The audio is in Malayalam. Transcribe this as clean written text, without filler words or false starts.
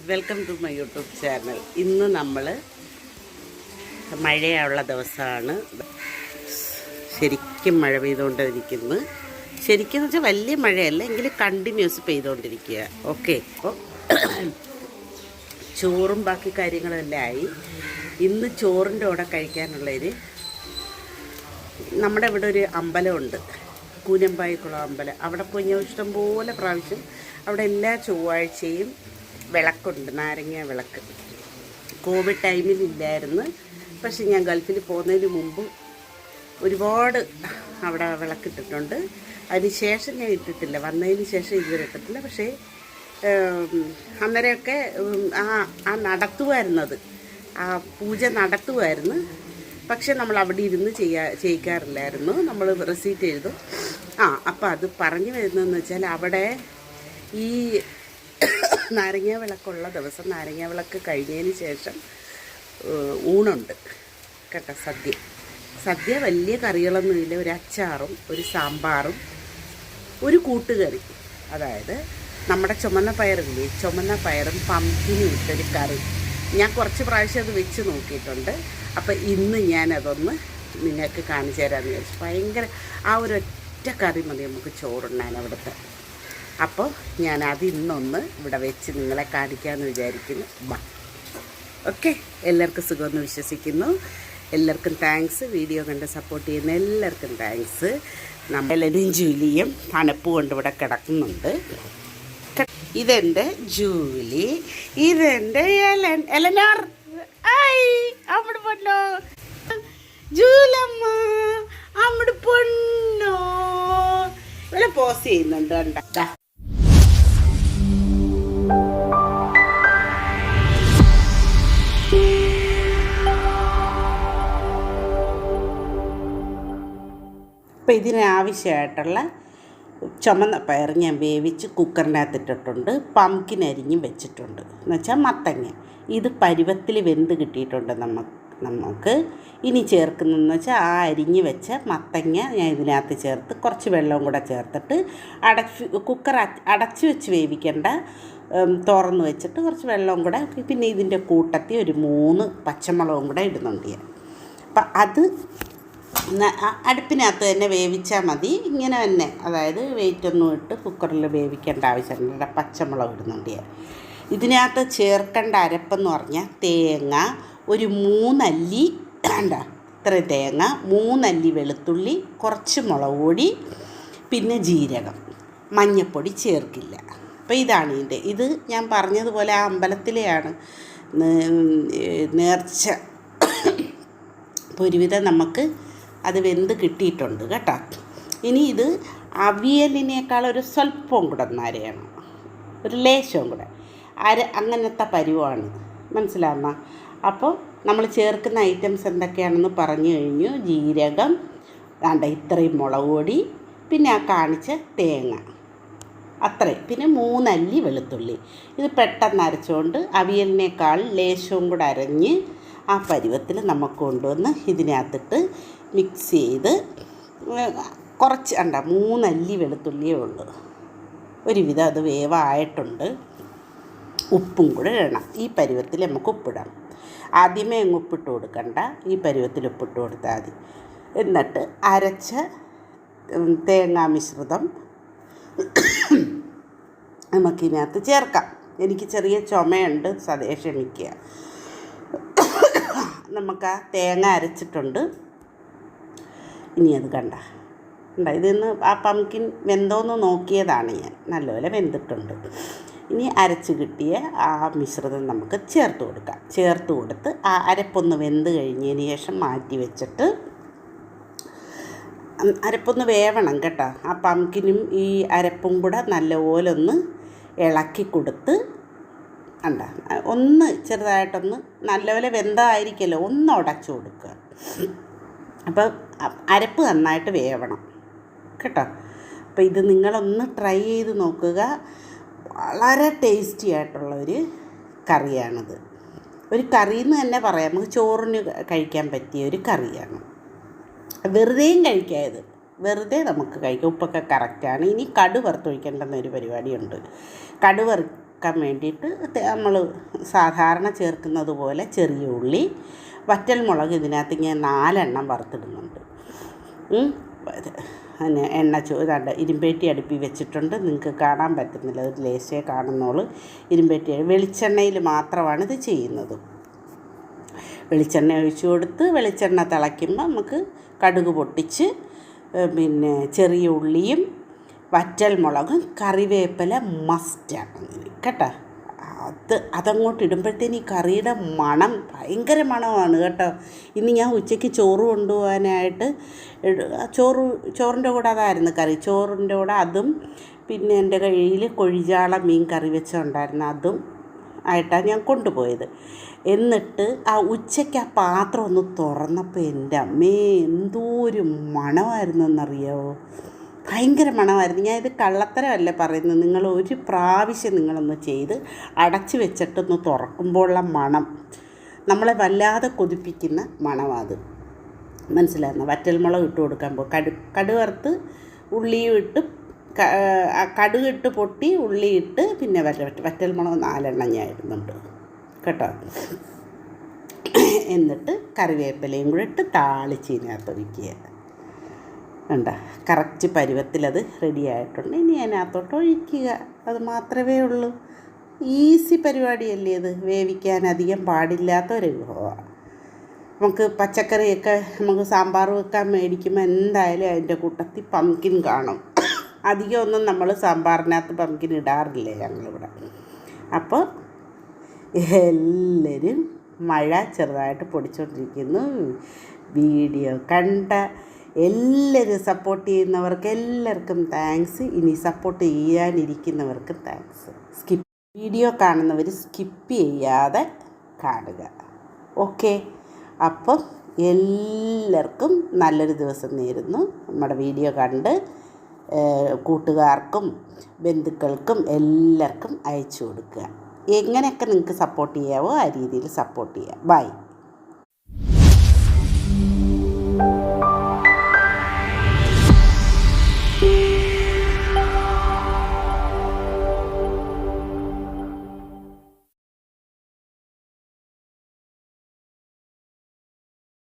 Welcome to my YouTube channel. ഇന്ന് നമ്മൾ മഴയുള്ള ദിവസമാണ്. ശരിക്കും മഴ പെയ്തുകൊണ്ടിരിക്കുന്നു. ശരിക്കും വെച്ചാൽ വലിയ മഴയല്ല, എങ്കിലും കണ്ടിന്യൂസ് പെയ്തുകൊണ്ടിരിക്കുക. ഓക്കെ, അപ്പോൾ ചോറും ബാക്കി കാര്യങ്ങളെല്ലാം ആയി. ഇന്ന് ചോറിൻ്റെ കൂടെ കഴിക്കാനുള്ളൊരു നമ്മുടെ ഇവിടെ ഒരു അമ്പലമുണ്ട്, കൂനമ്പായിക്കുളം അമ്പലം. അവിടെ പോയി ഞാൻ ഇഷ്ടംപോലെ പ്രാവശ്യം അവിടെ എല്ലാ ചൊവ്വാഴ്ചയും വിളക്കുണ്ട്, നാരങ്ങ വിളക്ക്. കോവിഡ് ടൈമിൽ ഇല്ലായിരുന്നു, പക്ഷെ ഞാൻ ഗൾഫിൽ പോകുന്നതിന് മുമ്പ് ഒരുപാട് അവിടെ വിളക്കിട്ടിട്ടുണ്ട്. അതിന് ശേഷം ഞാൻ ഇട്ടിട്ടില്ല, വന്നതിന് ശേഷം ഇതുവരെ ഇട്ടിട്ടില്ല. പക്ഷേ അന്നേരമൊക്കെ നടത്തുമായിരുന്നത്, ആ പൂജ നടത്തുമായിരുന്നു. പക്ഷെ നമ്മൾ അവിടെ ഇരുന്ന് ചെയ്യിക്കാറില്ലായിരുന്നു, നമ്മൾ റെസീറ്റ് എഴുതും. അപ്പോൾ അത് പറഞ്ഞു വരുന്നതെന്ന് വെച്ചാൽ അവിടെ ഈ നാരങ്ങ വിളക്കുള്ള ദിവസം നാരങ്ങ വിളക്ക് കഴിഞ്ഞതിന് ശേഷം ഊണുണ്ട് കേട്ടോ. സദ്യ വലിയ കറികളൊന്നുമില്ല, ഒരു അച്ചാറും ഒരു സാമ്പാറും ഒരു കൂട്ടുകറി. അതായത് നമ്മുടെ ചുമന്ന പയറില്ലേ, ചുമന്ന പയറും പംകിനും ഇട്ടൊരു കറി. ഞാൻ കുറച്ച് പ്രാവശ്യം അത് വെച്ച് നോക്കിയിട്ടുണ്ട്. അപ്പോൾ ഇന്ന് ഞാനതൊന്ന് നിങ്ങൾക്ക് കാണിച്ചു തരാമെന്ന് വിചാരിച്ചു. ഭയങ്കര ആ ഒരൊറ്റ കറി മതി നമുക്ക് ചോറുണ്ണാൻ അവിടുത്തെ. അപ്പോൾ ഞാനത് ഇന്നൊന്ന് ഇവിടെ വെച്ച് നിങ്ങളെ കാണിക്കാമെന്ന് വിചാരിക്കുന്നു. ഓക്കെ, എല്ലാവർക്കും സുഖമെന്ന് വിശ്വസിക്കുന്നു. എല്ലാവർക്കും താങ്ക്സ്. വീഡിയോ കണ്ട് സപ്പോർട്ട് ചെയ്യുന്ന എല്ലാവർക്കും താങ്ക്സ്. നമ്മളെല്ലാവരും ജൂലിയും തണുപ്പ് കൊണ്ട് ഇവിടെ കിടക്കുന്നുണ്ട്. ഇതെൻ്റെ ജൂലി, ഇതെൻ്റെ എലനാർ. അവിടെ പൊന്നോ ജൂലമ്മ, അവിടെ പൊന്നോ ഇവിടെ പോസ് ചെയ്യുന്നുണ്ട് കണ്ട. അപ്പോൾ ഇതിനാവശ്യമായിട്ടുള്ള ചുമന്ന പയർ ഞാൻ വേവിച്ച് കുക്കറിനകത്തിട്ടിട്ടുണ്ട്. പംകിൻ അരിഞ്ഞും വെച്ചിട്ടുണ്ട്, എന്നുവെച്ചാൽ മത്തങ്ങ. ഇത് പരുവത്തിൽ വെന്ത് കിട്ടിയിട്ടുണ്ട് നമുക്ക്. ഇനി ചേർക്കുന്നതെന്ന് വെച്ചാൽ ആ അരിഞ്ഞ് വെച്ച മത്തങ്ങ ഞാൻ ഇതിനകത്ത് ചേർത്ത് കുറച്ച് വെള്ളവും കൂടെ ചേർത്തിട്ട് കുക്കർ അടച്ച് വെച്ച് വേവിക്കേണ്ട, തുറന്ന് വെച്ചിട്ട് കുറച്ച് വെള്ളവും കൂടെ, പിന്നെ ഇതിൻ്റെ കൂട്ടത്തിൽ ഒരു 3 പച്ചമുളകും കൂടെ ഇടുന്നുണ്ട് ഞാൻ. അപ്പം അത് അടുപ്പിനകത്ത് തന്നെ വേവിച്ചാൽ മതി, ഇങ്ങനെ തന്നെ. അതായത് വെയിറ്റൊന്നും ഇട്ട് കുക്കറിൽ വേവിക്കേണ്ട ആവശ്യമില്ല. പച്ചമുളക് ഇടുന്നുണ്ട് ഞാൻ. ഇതിനകത്ത് ചേർക്കേണ്ട അരപ്പെന്ന് പറഞ്ഞാൽ തേങ്ങ ഒരു 3 അല്ലി, ഇത്രയും തേങ്ങ, 3 അല്ലി വെളുത്തുള്ളി, കുറച്ച് മുളക് പൊടി, പിന്നെ ജീരകം, മഞ്ഞൾപ്പൊടി ചേർക്കില്ല. അപ്പോൾ ഇതാണ് ഇത് ഞാൻ പറഞ്ഞതുപോലെ ആ അമ്പലത്തിലെയാണ് നേർച്ച. അപ്പോൾ ഒരുവിധം നമുക്ക് അത് വെന്ത് കിട്ടിയിട്ടുണ്ട് കേട്ടോ. ഇനി ഇത് അവിയലിനേക്കാൾ ഒരു സ്വല്പം കൂടെ നരയാണ്, ഒരു ലേശവും കൂടെ അങ്ങനത്തെ പരുവാണ്, മനസ്സിലാവുന്ന. അപ്പോൾ നമ്മൾ ചേർക്കുന്ന ഐറ്റംസ് എന്തൊക്കെയാണെന്ന് പറഞ്ഞു കഴിഞ്ഞു. ജീരകം ഇത്രയും, മുളക് പൊടി, പിന്നെ ആ കാണിച്ച തേങ്ങ അത്രയും, പിന്നെ 3 അല്ലി വെളുത്തുള്ളി. ഇത് പെട്ടെന്ന് അരച്ചുകൊണ്ട് അവിയലിനേക്കാൾ ലേശവും കൂടെ അരഞ്ഞ് ആ പരുവത്തിൽ നമുക്ക് കൊണ്ടുവന്ന് ഇതിനകത്തിട്ട് മിക്സ് ചെയ്ത് കുറച്ച് 3 അല്ലി വെളുത്തുള്ളിയേ ഉള്ളൂ. ഒരുവിധം അത് വേവായിട്ടുണ്ട്. ഉപ്പും കൂടെ ഇടണം. ഈ പരുവത്തിൽ നമുക്ക് ഉപ്പിടാം. ആദ്യമേ അങ്ങ് ഉപ്പിട്ട് കൊടുക്കണ്ട, ഈ പരുവത്തിൽ ഉപ്പിട്ട് കൊടുത്താൽ മതി. എന്നിട്ട് അരച്ച തേങ്ങാ മിശ്രിതം നമുക്കിതിനകത്ത് ചേർക്കാം. എനിക്ക് ചെറിയ ചുമയുണ്ട്, ക്ഷമിക്കുക. നമുക്ക് ആ തേങ്ങ അരച്ചിട്ടുണ്ട്. ഇനി അത് കണ്ട ഇതിന്ന് ആ പംകിൻ വെന്തോന്ന് നോക്കിയതാണ് ഞാൻ, നല്ലപോലെ വെന്തിട്ടുണ്ട്. ഇനി അരച്ച് കിട്ടിയ ആ മിശ്രിതം നമുക്ക് ചേർത്ത് കൊടുക്കാം. ചേർത്ത് കൊടുത്ത് ആ അരപ്പൊന്ന് വെന്ത് കഴിഞ്ഞതിന് ശേഷം മാറ്റി വെച്ചിട്ട്, അരപ്പൊന്ന് വേവണം കേട്ടോ. ആ പംകിനും ഈ അരപ്പും കൂടെ നല്ലപോലെ ഒന്ന് ഇളക്കി കൊടുത്ത് ഒന്ന് ചെറുതായിട്ടൊന്ന് നല്ലപോലെ വെന്തമായിരിക്കുമല്ലോ, ഒന്ന് ഉടച്ചു കൊടുക്കുക. അപ്പം അരപ്പ് നന്നായിട്ട് വേവണം കേട്ടോ. അപ്പോൾ ഇത് നിങ്ങളൊന്ന് ട്രൈ ചെയ്ത് നോക്കുക. വളരെ ടേസ്റ്റി ആയിട്ടുള്ള ഒരു കറിയാണിത്. ഒരു കറിയെന്ന് തന്നെ പറയാം, നമുക്ക് ചോറിന് കഴിക്കാൻ പറ്റിയ ഒരു കറിയാണ്. വെറുതെയും കഴിക്കാം, ഇത് നമുക്ക് കഴിക്കാം. ഉപ്പൊക്കെ കറക്റ്റാണ്. ഇനി കടു വറുത്തൊഴിക്കേണ്ടെന്നൊരു പരിപാടിയുണ്ട്. വെക്കാൻ വേണ്ടിയിട്ട് നമ്മൾ സാധാരണ ചേർക്കുന്നത് പോലെ ചെറിയ ഉള്ളി, വറ്റൽമുളക് ഇതിനകത്ത് ഇങ്ങനെ 4 എണ്ണം വറുത്തിടുന്നുണ്ട്. പിന്നെ ഇതാണ്ട് ഇരുമ്പേറ്റി അടുപ്പിൽ വെച്ചിട്ടുണ്ട്. നിങ്ങൾക്ക് കാണാൻ പറ്റുന്നില്ല, ഒരു ലേശേ കാണുന്നോളൂ. ഇരുമ്പേറ്റി വെളിച്ചെണ്ണയിൽ മാത്രമാണ് ഇത് ചെയ്യുന്നത്. വെളിച്ചെണ്ണ ഒഴിച്ചു കൊടുത്ത് വെളിച്ചെണ്ണ തിളയ്ക്കുമ്പോൾ നമുക്ക് കടുക് പൊട്ടിച്ച് പിന്നെ ചെറിയ ഉള്ളിയും വറ്റൽമുളകും കറിവേപ്പില മസ്റ്റാണ് കേട്ടോ. അതങ്ങോട്ട് ഇടുമ്പോഴത്തേന് ഈ കറിയുടെ മണം ഭയങ്കര മണമാണ് കേട്ടോ. ഇന്ന് ഞാൻ ഉച്ചയ്ക്ക് ചോറ് കൊണ്ടുപോകാനായിട്ട് ചോറിൻ്റെ കൂടെ അതായിരുന്നു കറി. ചോറിൻ്റെ കൂടെ അതും പിന്നെ എൻ്റെ കയ്യിൽ കൊഴിചാള മീൻ കറി വെച്ചുണ്ടായിരുന്നു, അതും ആയിട്ടാണ് ഞാൻ കൊണ്ടുപോയത്. എന്നിട്ട് ആ ഉച്ചയ്ക്ക് ആ പാത്രം ഒന്ന് തുറന്നപ്പോൾ എൻ്റെ അമ്മേ എന്തോരു മണമായിരുന്നെന്നറിയാമോ, ഭയങ്കര മണമായിരുന്നു. ഞാനിത് കള്ളത്തരമല്ല പറയുന്നത്, നിങ്ങൾ ഒരു പ്രാവശ്യം നിങ്ങളൊന്ന് ചെയ്ത് അടച്ച് വെച്ചിട്ടൊന്ന് തുറക്കുമ്പോഴുള്ള മണം നമ്മളെ വല്ലാതെ കൊതിപ്പിക്കുന്ന മണമാണ്. മനസ്സിലായിരുന്നു. വറ്റൽമുളക് ഇട്ട് കൊടുക്കാൻ കടുവറുത്ത് ഉള്ളിയും ഇട്ട് കടുകിട്ട് പൊട്ടി ഉള്ളിയിട്ട് പിന്നെ വറ്റൽമുളക് 4 എണ്ണം ഞാൻ ഇടുന്നുണ്ട് കേട്ടോ. എന്നിട്ട് കറിവേപ്പിലയും കൂടെ ഇട്ട് താളിച്ചതിനകത്ത് ഒഴിക്കുക. വേണ്ട കറക്റ്റ് പരുവത്തിലത് റെഡി ആയിട്ടുണ്ട്. ഇനി അതിനകത്തോട്ട് ഒഴിക്കുക, അത് മാത്രമേ ഉള്ളൂ. ഈസി പരിപാടിയല്ലേ അത്. വേവിക്കാൻ അധികം പാടില്ലാത്തൊരു വിഭവമാണ്. നമുക്ക് പച്ചക്കറിയൊക്കെ നമുക്ക് സാമ്പാർ വെക്കാൻ മേടിക്കുമ്പോൾ എന്തായാലും അതിൻ്റെ കൂട്ടത്തിൽ പംകിൻ കാണും. അധികമൊന്നും നമ്മൾ സാമ്പാറിനകത്ത് പംകിൻ ഇടാറില്ല ഞങ്ങളിവിടെ. അപ്പോൾ എല്ലാവരും മഴ ചെറുതായിട്ട് പൊടിച്ചുകൊണ്ടിരിക്കുന്നു. വീഡിയോ കണ്ട എല്ലാവരും സപ്പോർട്ട് ചെയ്യുന്നവർക്ക് എല്ലാവർക്കും താങ്ക്സ്. ഇനി സപ്പോർട്ട് ചെയ്യാനിരിക്കുന്നവർക്ക് താങ്ക്സ്. വീഡിയോ കാണുന്നവർ സ്കിപ്പ് ചെയ്യാതെ കാണുക. ഓക്കെ, അപ്പം എല്ലാവർക്കും നല്ലൊരു ദിവസം നേരുന്നു. നമ്മുടെ വീഡിയോ കണ്ട് കൂട്ടുകാർക്കും ബന്ധുക്കൾക്കും എല്ലാവർക്കും അയച്ചു കൊടുക്കുക. എങ്ങനെയൊക്കെ നിങ്ങൾക്ക് സപ്പോർട്ട് ചെയ്യാവോ ആ രീതിയിൽ സപ്പോർട്ട് ചെയ്യുക. ബൈ.